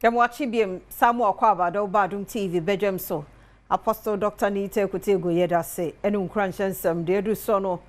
Yamwachi biem Samuel Kwabado Badwam TV Badwam so Apostle Dr. Nita Kutego Yeda say enu nkranchen sam de edu so no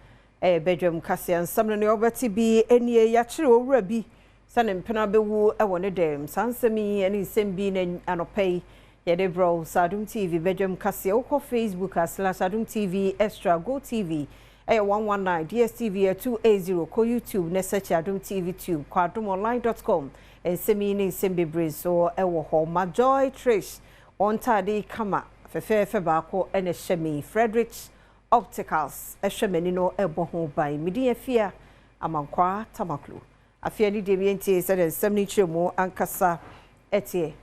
Badwam kase ansam no obeti bi enie ya kire owura bi sane mpena bewu e wone dem sansami eni nsem bi na anopai yede bro Adom TV Badwam kase ukọ Facebook /Adom TV Extra Go TV 119 DSTV 280 ko YouTube na search Adom TV Tube kwa adomonline.com and semini sembebre so ewo ho Majoy Trish on tadi kama fefe baako ene shemi Frederick Opticals ehwemani no ebo ho ban midi afia amankwa tamaklu afia ni debienti said nsem chiremu ankasa etie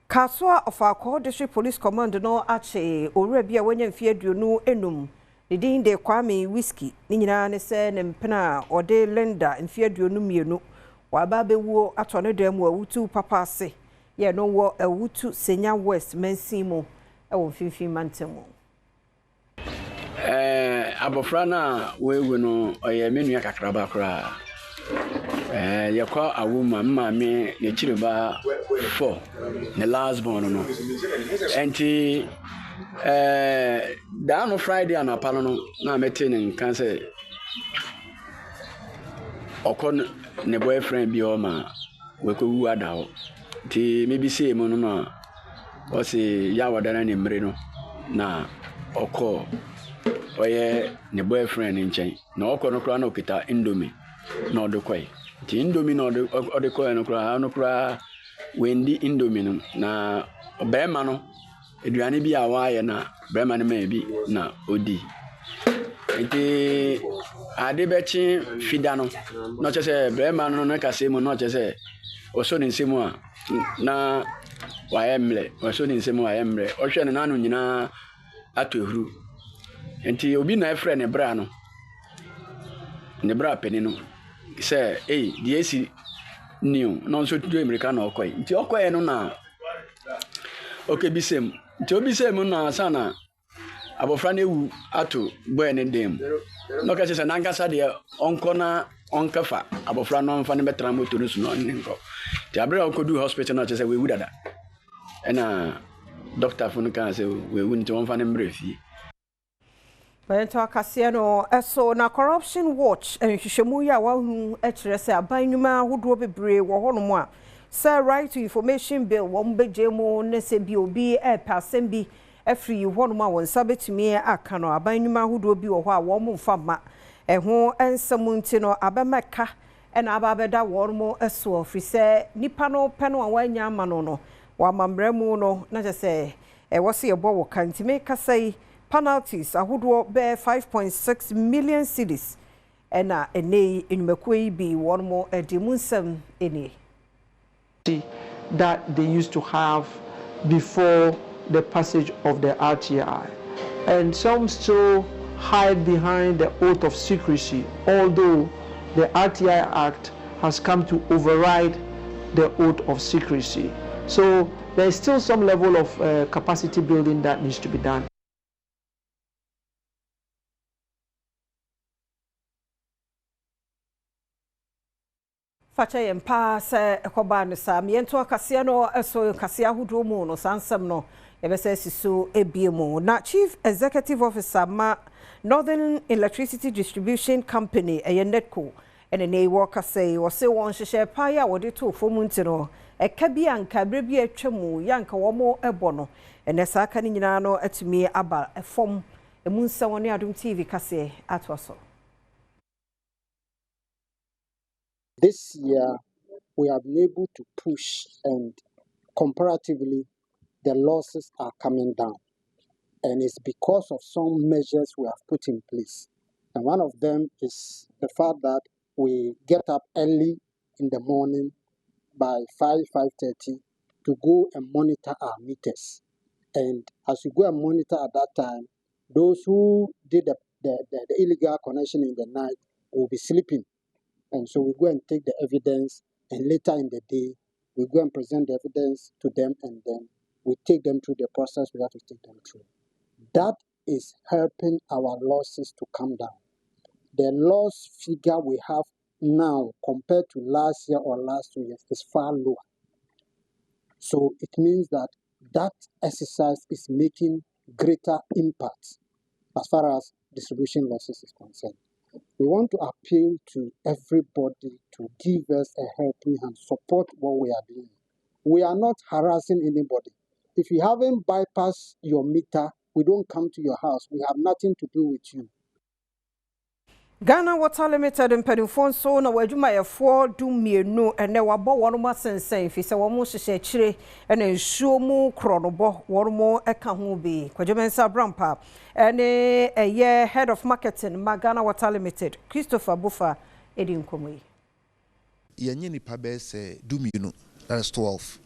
Kaswa of our district police command no ache owura bia wanya mfie aduonu enum Nidin de Kwame whiskey ni nyina ne se ne mpena ode lenda mfie aduonu mienu waba bewo atone dem AWUTU PAPAASE ye no wo AWUTU Senya West Mansimo e wo finfin mantemo abofra na wewu no oye menu akakraba kra yakwa awuma mmame ne chiriba 4 ne last born no enti down on Friday and apalo na meeting kan say okon ne boyfriend bi o ma we ko wu ada ti maybe say mo no na o say ya wadana ne mre no na oko oye ne boyfriend nchen na oko no kra na okita indomie na odokoi ti indomie na odekoi no kra wendi indomie no na obema no eduane bi awaye na brema ne ma bi na odi enti ade bechi fida no no chese brema no na kase mu no chese oso ni nsemu a na waye mle oso ni nsemu waye mle ohwe ne nanu nyina atohuru enti obi na efre ne bra no ne bra peni no se die esi new no so tudo america na okoi enti okoi no na okebisem enti obisem na sana abofra na ewu ato boy ne dem no ka chese na nkasa de onko na onkafa abofra no mfa ne betra moto no suno nko ti abra okodu hospital na chese we wu dada ena doctor funu kan se we wu nti onfa ne mrefi Bento akasiano eso na corruption watch enhwehwemu ya wahu ekire se abannwuma hodo bebre wo hono a say right to information bill wo mbejemu ne se bi obi person bi afri hono ma won sabetumi aka no abannwuma hodo bi wo ho a wo mfa ma eho ensem nti no abemeka ena ababeda wo mo eso afri se nipa no peno a wanya ama no wa mamremu no na je se wo se yebo wo kanti me kasai penalties ahodo be 5.6 million cedis ena ene enumekoi bi one more edimunsem ene that they used to have before the passage of the RTI, and some still hide behind the oath of secrecy, although the RTI Act has come to override the oath of secrecy. So there is still some level of capacity building that needs to be done. Facha yempa se ekoba no sa miento akase no eso kase ahodo mu no sansem no yebese siso ebiemu na Chief Executive Officer ma Northern Electricity Distribution Company Netco ene ne wo kase wo se won hyehyɛ pa ya wo de to fomu ntino eka bi anka bre bi atwamu yanka wo mo ebo no ene sa aka ni nyina no atumi aba efom emu nsa woni Adom TV kase atwaso. This year, we have been able to push, and comparatively, the losses are coming down. And it's because of some measures we have put in place. And one of them is the fact that we get up early in the morning by 5:30 to go and monitor our meters. And as you go and monitor at that time, those who did the illegal connection in the night will be sleeping. And so we go and take the evidence, and later in the day, we go and present the evidence to them, and then we take them through the process we have to take them through. That is helping our losses to come down. The loss figure we have now compared to last year or last 2 years is far lower. So it means that that exercise is making greater impact as far as distribution losses is concerned. We want to appeal to everybody to give us a helping hand, support what we are doing. We are not harassing anybody. If you haven't bypassed your meter, we don't come to your house. We have nothing to do with you. Ghana Water Limited in Pedifon so na wadwuma ye 4 du mienu ene wabo wonoma sensen fi se womo hyehyɛ kyire ene nsuo mu kronobo womo eka ho bi kwajemensa brampa ene eye head of marketing ma Ghana Water Limited Christopher Bufa edi nkomo yi yenye nipa be se du mienu, that is 12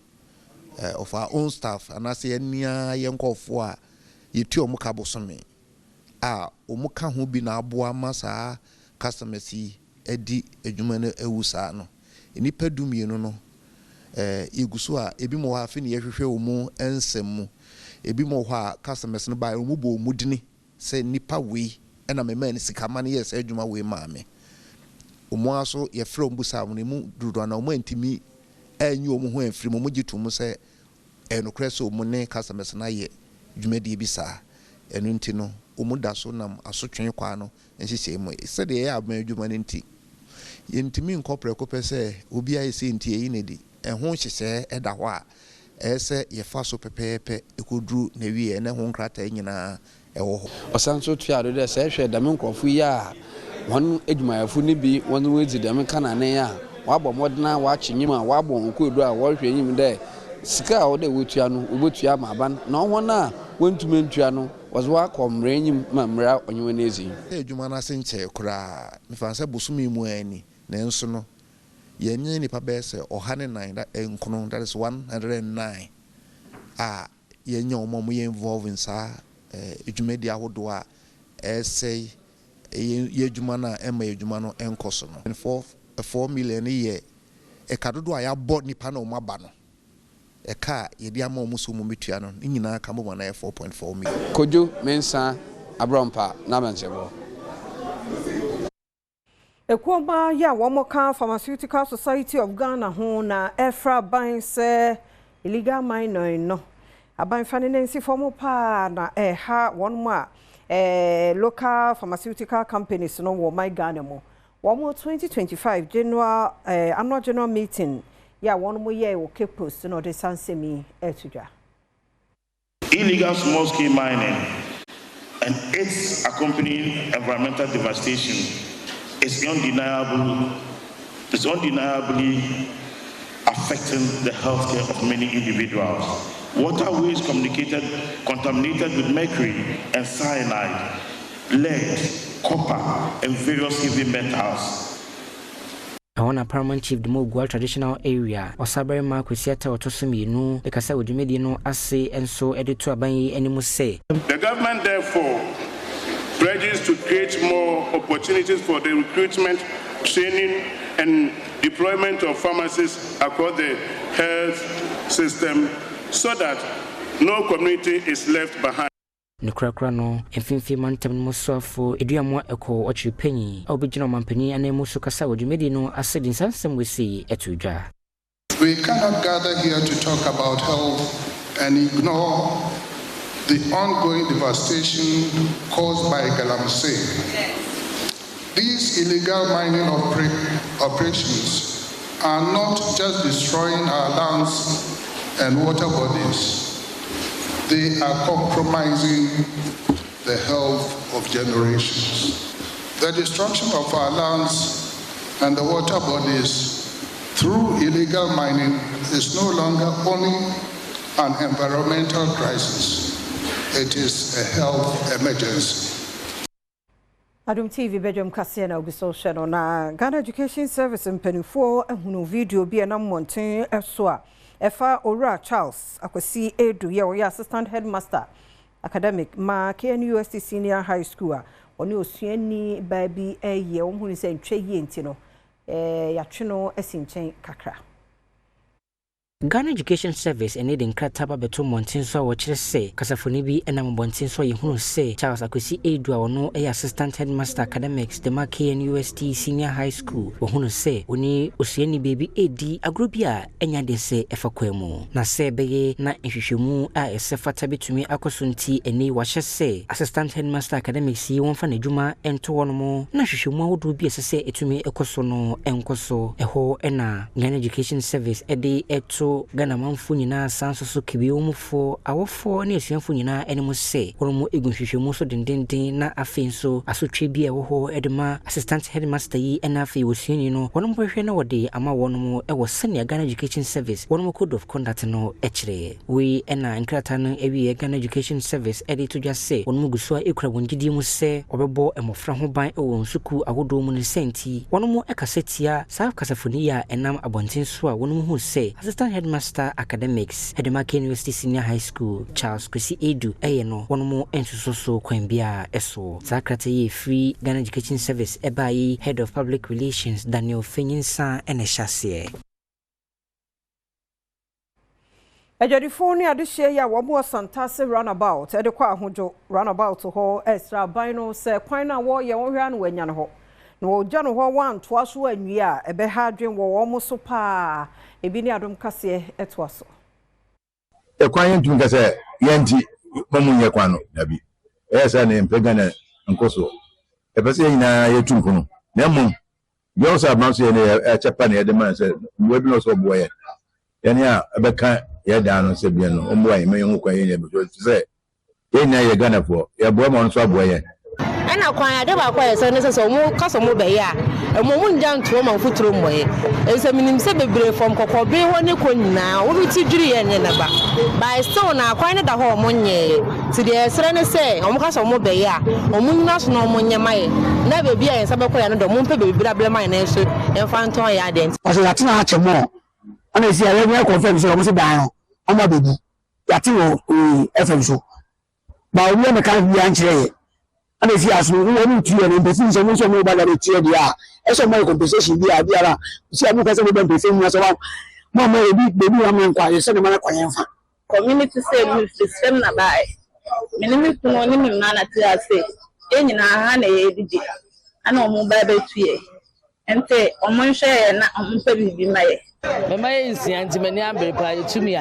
of our own staff and as yenia yenkofo a yetu omo ka bosome omuka ho bi na aboa masa customers edi adwuma no ewusa no enipa dumienu no igusu a ebi mo ha fe ne yehwehwe omu ensem mu ebi mo ha customers no ba omu bo omudini se nipa we na mema ni sikama ne yes adwuma we maame omu aso ye frɛ ombusa mo mu dudu na omu antimi anyi omu ho amfiri mo gitu mu se enokre so omu ne customers na ye dwumadi bi sa enu nti no umuda so nam asotwen kwa no nhihye mu se de ya aban adwuma ne nti yentimi nkopre kopɛ sɛ obi ayi se nti eyi ne di ɛho hyehyɛ ɛda hɔ a ɛsɛ yɛfa so pɛpɛɛpɛ ekoduru na wie ne ho nkrata nyinaa ɛwɔ hɔ ɔsan so tuado de sɛ hwɛ dame nkrɔfo yi a wɔn adwumayɛfo ne bi wɔn wedi dame kanane a wabɔ modena waakyenyim a wabɔ nkodo a wɔhwɛ nyim dɛ sika a wɔde wotua no obotua ma aban na wɔn a wɔntumi ntua no was wa komrenyim mamra onyewenezi adwuma na senche kura mefanse bosumi mu ani na enso no yenye nipa bese ohane9 that enkono that is 109 yenye omo ye involve in sa adwumadi ahodo a essay ye adwuma na ema adwuma no enkoso no 4 million ye ekadodo a ya bo nipa na omo aba no eka yedi ama omuso mu metua no nyina ka mo na 4.4 million kojo mensa abrampa na mansebo Ekwoma ya womoka Pharmaceutical Society of Ghana ho na efra ban se illegal mining no aban fanenensi formo pa na ha wonmo a local pharmaceutical companies no wo my Ghana mo womo 2025 annual general meeting ya one more year okay post no de sansemi etudwa illegal small scale mining and its accompanying environmental devastation is undeniably affecting the healthcare of many individuals. Waterways contaminated with mercury and cyanide, lead, copper, and various heavy metals. I want a paramount chief the more traditional area or Sabari Mark with Seattle or Tosumi no because I would immediately know as say and so edit to abay any must say. The government therefore pledges to create more opportunities for the recruitment, training and deployment of pharmacists across the health system so that no community is left behind. Nukrakra no emfimfi mantem no so afo eduamo eko ochi panyi obegina mampani anemu so kasa wodumedi no asedi sansem we see etudwa. We cannot gather here to talk about health and ignore the ongoing devastation caused by Galamsey. These illegal mining operations are not just destroying our lands and water bodies. They are compromising the health of generations. The destruction of our lands and the water bodies through illegal mining is no longer only an environmental crisis, it is a health emergency. Adom TV Badwam kase na obi so hwe no na Ghana Education Service mpanifo ehunu video bi na monten eso a efa Ora Charles akwasi edu ye oya assistant headmaster academic ma KNUST Senior High School a oni osuani baabi eye ohunu se ntwe ye enti no ya twe no esinchen kakra. Ghana Education Service and Eden Krataba Beto Montinso, which is say, Casafonibi and Amabontinso, you say, Charles Akwesi Edua or no a assistant headmaster academics, the Maki and UST Senior High School, or who say, Uni Usiani baby AD, Agrubia, and Yade say, Efaquemo. Na se beye, na Ishumu, a sefatabi to me, Akosunti, and ne washes say, assistant headmaster academics, see one for Nejuma, and to one more, na Shumu would be a say it to me, Ekosono, and Koso, a ho, and Ghana Education Service, a day, eto. Ghana manfo nyina sanso so kibiom fo awofo na esuafo nyina enemo se wono egunhwehwemu so dendenden na afenso asotwe bia wo ho edema assistant headmaster yi na afi wosuani no wono bohwe na wode ama wono ewo senior Ghana Education Service wono code of conduct no ekire we na nkrata no ewie Ghana Education Service edi to just say wono guso ekura wongidi mu se obebo emofra ho ban ewo nsuku awodo mu ne senti wono ekasetia sa kasafoni ya enam abontinso a wono hu se assistant Headmaster Academics, Edema University Senior High School, Charles Kwesi Edu, Ayeno, one more ensuso Quembia Eso, Sakrate Free Ghana Education Service, Ebai, Head of Public Relations, Daniel Fenyinsa, and Eshasier. Ejadifoni adishye ya wabu santase runabout, edekwa hojo runabout ho extra bino se kwina wo ye wonhwa no wanya no ho. No jano ho wan toaso anwia ebe ha dwen wo mo so pa ebi ni Adom kase etoaso e kwan yentum kase yenti mamunye kwano dabi esa ne mpegana nkoso e pese nyina yetum kono na mum yo sa banso ye ne e chepa ne de man se we bi no so boye yani a ebeka ye da no se bi no ombo ayi me yo kwan ye bi so se ye na ye Ghana fo ye boye mo no so boye ana kwanya de ba kwaya so ne so mo kaso mo be ya mo mu njan to ma futuro moye ense minim se bebre fom kokobe ho ne ko nyina wo bi ti dwiri ye ne ba by still na kwanya da ho mo nye ti de sere ne se mo kaso mo be ya mo nyina so no mo nye maye na be bia ense be kwaya no do mo mpe bebre abele maye na so enfa nton ya de so ya tina ache mo ana si ya we confirm so mo se dan o ma bebi ya ti wo FM so ba wo me kan bi an kire and if you ask me, we want to and person so much more about the tier dia. Eso my compensation dia dia. See am person we don pay me so mama baby am kwai so na kwai fa. Community say system na bai. Minimi kuno ni mi na ti ase. Enyi na ha na ye didi. Ana omo ba ba tue. Ente omo nhwe na omo pa bibi maye. Me may insianti many amber pie to me.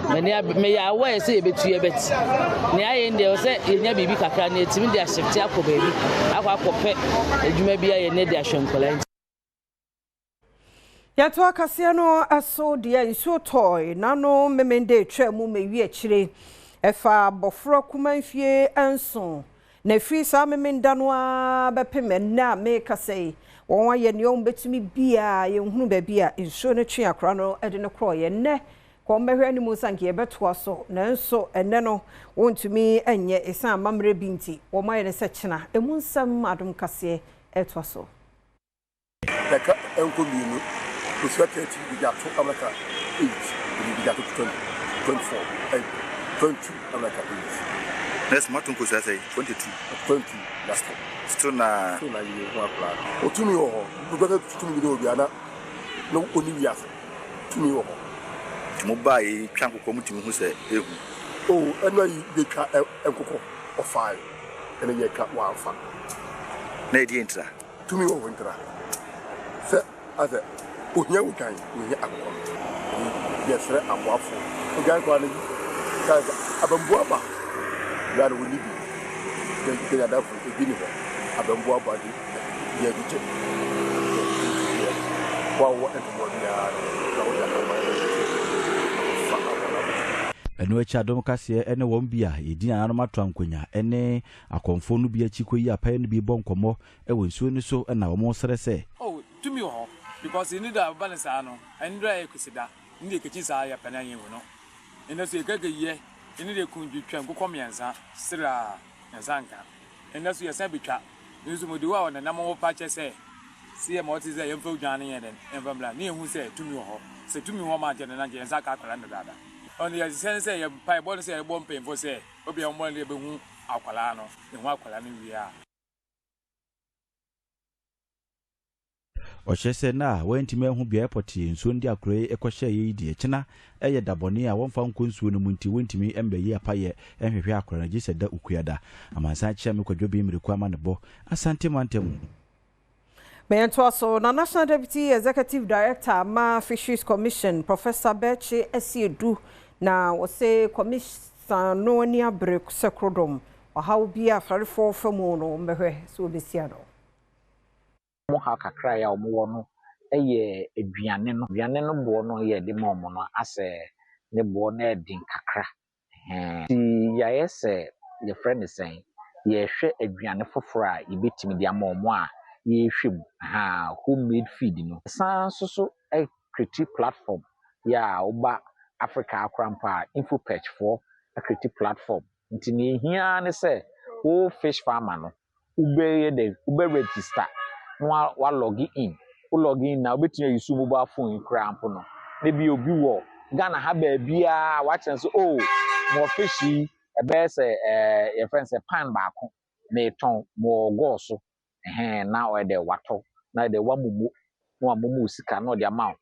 Many may I wear say between a bit. Near in there say in your baby cacra near to me, they are shifty up, baby. I have a pet, and you may be a nediation collect. Yatwa Casiano aso dia iso toy nano memende tremu me wi achire efa bofro kumanfie anso na fri sa memenda no a bepem na make say won ye ne on betumi bia ye hunu ba bia inso ne twe akra no ede ne kro ye ne ko mehwe ni mu sanke ye beto so nanso ene no wontumi enye esan mamre binti wo maye ne se kina emu nsam Adom kase eto so Daka enko minu Usuateti bigato America 8 bigato 24 and 20 America 8. Next month ko say 22 last still na you one plan. Otumi ho bugato tumi do biana no oni wiase tumi ho mo bae twanko ko mutumi hu say ehu oh eno yi de twa enkoko of 5 ene ye twa one fa na e di entra tumi ho entra se ade ohia wukan ohia akọ yesre amwafo ogan kwa ne kaza abambu aba ya no ni bi de ya dafu ebi ni ho abambu aba di ya gije wa wo ento ya eno echa Adom kase ene won bia edin ananom atwankonya ene akonfo no bia chikoyi apaye no bi bonkomo ewo nsuo ni so na wo mo sere se oh tumi ho because you need a balance ano and dry kusida need ke chisa ya pana yin no eno so ekeke ye need de kunju twan ko komiansa sira nsanka eno so yesa betwa nso modi wa na namo pa che se sie mo ti se yemfa dwane ye den enfamla ni ehu se tumi ho se tumi ho ma je na je nsa ka kwala ndada on ye sense ye pai bo se ye bom pen fo se obi am mo le be hu akwala no ehu akwala no wi a ɔhyɛ sɛ na wantimi ahu bia airport nsuo ndi akroe ɛkɔhyɛ yi die kyena ɛyɛ dabɔne a wɔmfa nkɔ nsuo no mu nti wantimi ɛmbɛyi apayɛ ɛhwehwɛ akora na gye da ukuada amansan kyerɛ me kwadwo bi mmireko ama ne bɔ asante mantam so na National Deputy Executive Director Ma Fisheries Commission Professor Beche Esiedu na wose commission no ni abrek sekrodom how be a very for no mbehwe so besia no mo ha kakra ya omo no eye aduane no bo no ye de mo no ase ne bo na edin kakra ti ya yese ye friend say ye hwe aduane foforo a yebetimi de ama omo a ye hwem homemade feed no san so a creative platform ya oba Africa akrampa info page for a creative platform nti ne hia ne say wo fish farmer no ube register wa log in na obetun yusu mobile phone krampo no na bi obi wo Ghana ha ba bia wa chen so mo fishi e be say your friend say pan baako me ton mo go so na o de wato na de wa mumu na mumu sika na de amount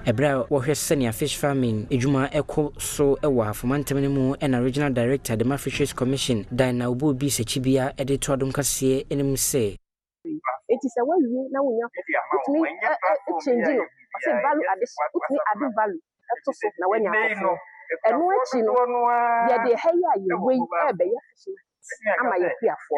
Ebra wohwe senior fish farming ejuma eko so ewa afomantem mu na regional director the Fisheries Commission Dina Obu bi sechibia ede to adom kase enim se it is a way na wonya put me change no say value addition put me add value to so na wanya ko eno achi no ye de heya ye we e be ya fish ama ye kuafo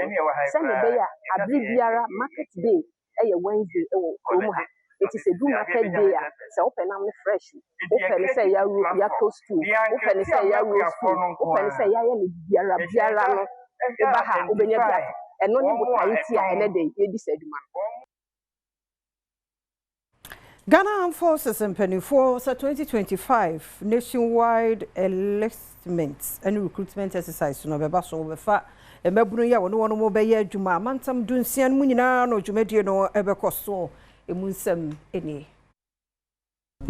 say ne be ya abri biara market day e ye Wednesday e wo mu ha it is a do market day say open am fresh open say ya toast to open say ya roast open say ya ye biara no e ba ha obenya biara eno ni botaiti a ene dey ye disaduma Ghana Armed Forces in Penifo 2025 nationwide enlistment and recruitment exercise no beba so befa emebunu ya wono mo be ya adwuma mantam dunsian mu nyina no dwumadie no ebekoso emunsam eni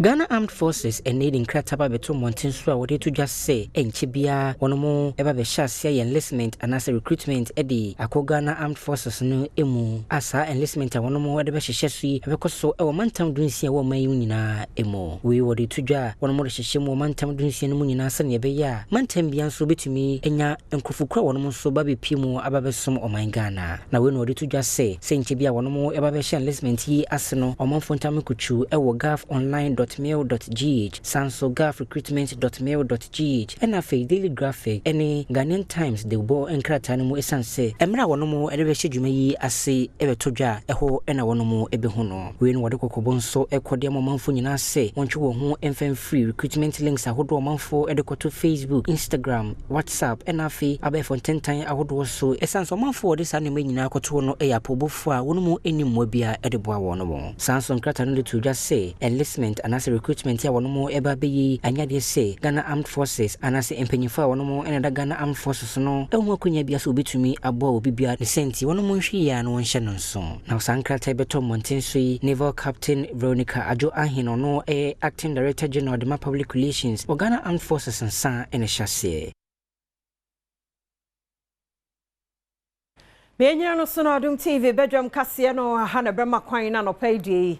Ghana Armed Forces needing krataba beto montin so a wode to just say enchibia wonomo eba be shasia enlistment and as a recruitment edi akọ Ghana Armed Forces no emu asa enlistment a wonomo wode be hyehyɛ so ebekoso e wo mantam dunsia wo man nyina emu we wode to dwa wonomo de hyehyɛ mu mantam dunsia no mu nyina se ne be ya mantam bia so betumi enya enkrofukura wonomo so ba be piemu aba be som o man Ghana na we no wode to just say enchibia wonomo eba be hye enlistment yi ase no omanfo ntam kuchu e wo gaf.online.mail.gh sanso gaf.recruitment.mail.gh and afi daily graphic any Ghanaian Times de bo enkrata no mu esanse emra wonomo ede be hye yi ase ebetodwa eho ena wonomo ebehu no we no wode kokobon so ekode amanfo nyina se wonche wo ho emfan free recruitment links ahodo amanfo ede koto Facebook Instagram WhatsApp and afi abefo 10 tan ahodo so esanso amanfo wode sa no nyina koto no eyapobofo a wonomo enimwa bia ede bo wonomo sanso enkrata no de to just say enlistment and as a recruitment ya wonomo eba beyi anyade se Ghana Armed Forces and as empenyifo a wonomo ena da Ghana Armed Forces no ehu akonya bia so obetumi abo obibia ne senti wonomo nhwe ya no nhye no nso na sankrata beto monten so yi Naval Captain Veronica Ajo Ahino no Acting Director General of Public Relations of Ghana Armed Forces nsa ene hyase Benyano so na Adom TV Badwam kase no ha na brema kwan na no pay di